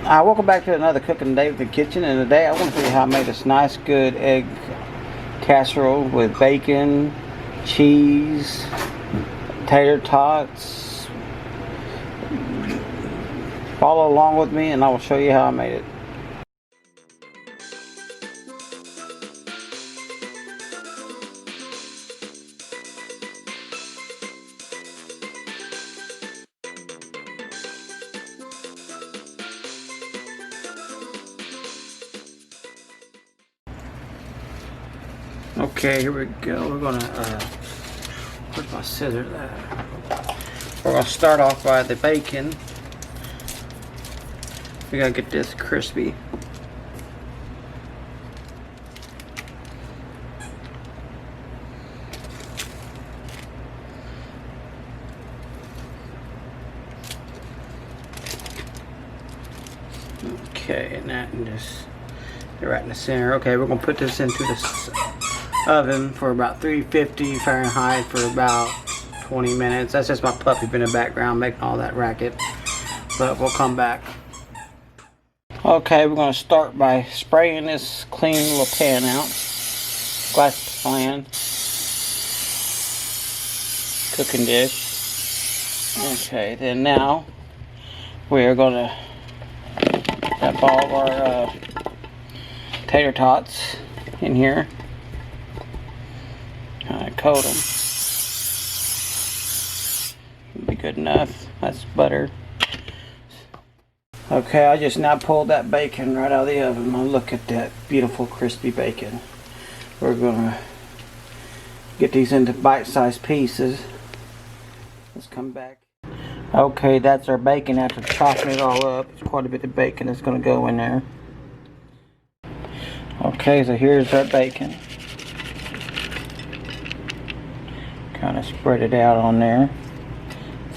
Welcome back to another cooking day with the kitchen, and today I want to show you how I made this nice good egg casserole with bacon, cheese, tater tots. Follow along with me and I will show you how I made it. Okay, here we go. We're gonna where's my scissors at? We're gonna start off by the bacon. We gotta get this crispy. Okay, and that and just right in the center. Okay, we're gonna put this into the oven for about 350 Fahrenheit for about 20 minutes. That's just my puppy in the background making all that racket, but we'll come back. Okay, we're going to start by spraying this clean little pan out, glass pan, cooking dish. Okay, then now we are going to dump all of our tater tots in here. Coat them. Be good enough. That's butter. Okay, I just now pulled that bacon right out of the oven. Now look at that beautiful crispy bacon. We're gonna get these into bite-sized pieces. Let's come back. Okay, that's our bacon after chopping it all up. It's quite a bit of bacon that's gonna go in there. Okay, so here's our bacon. Kind of spread it out on there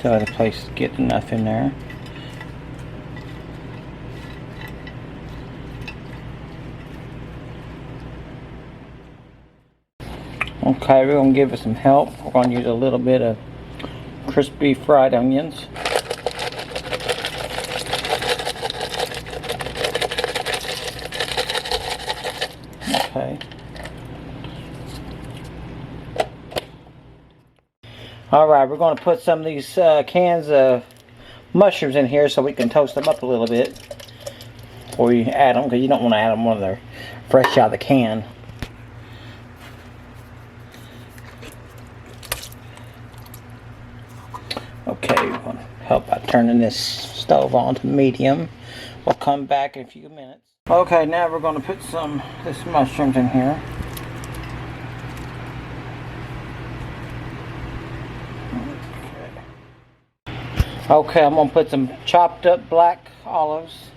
so the place get enough in there. Okay, we're going to give it some help. We're going to use a little bit of crispy fried onions. Okay. Alright, we're going to put some of these cans of mushrooms in here so we can toast them up a little bit before you add them, because you don't want to add them when they're fresh out of the can. Okay, we're going to help by turning this stove on to medium. We'll come back in a few minutes. Okay, now we're going to put some of this mushrooms in here. Okay, I'm going to put some chopped up black olives.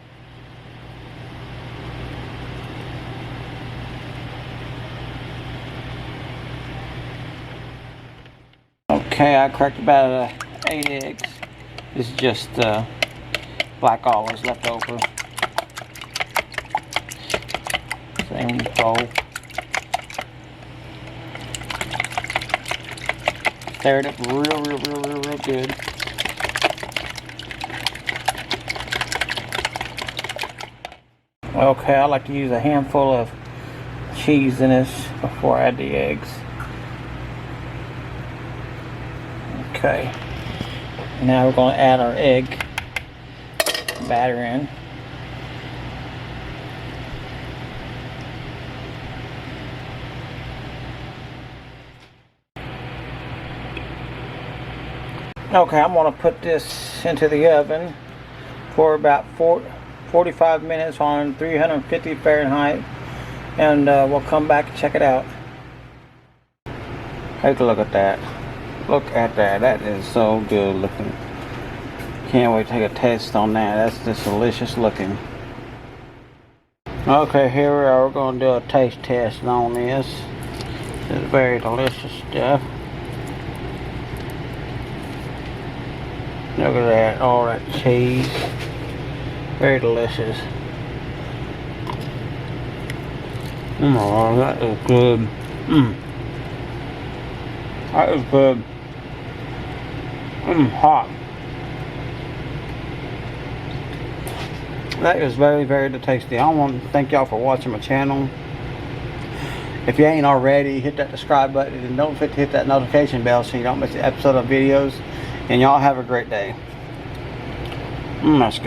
Okay, I cracked about 8 eggs. This is just black olives left over. Same bowl. Stir it up real good. Okay, I like to use a handful of cheese in this before I add the eggs. Okay, now we're going to add our egg batter in. Okay, I'm going to put this into the oven for about 45 minutes on 350 Fahrenheit, and we'll come back and check it out. Take a look at that. Look at that. That is so good looking. Can't wait to take a taste on that. That's just delicious looking. Okay, here we are. We're going to do a taste test on this. It's very delicious stuff. Look at that. All that cheese. Very delicious. Oh, that is good. That is good. Hot. That is very, very tasty. I want to thank y'all for watching my channel. If you ain't already, hit that subscribe button and don't forget to hit that notification bell so you don't miss the episode of videos. And y'all have a great day. That's good.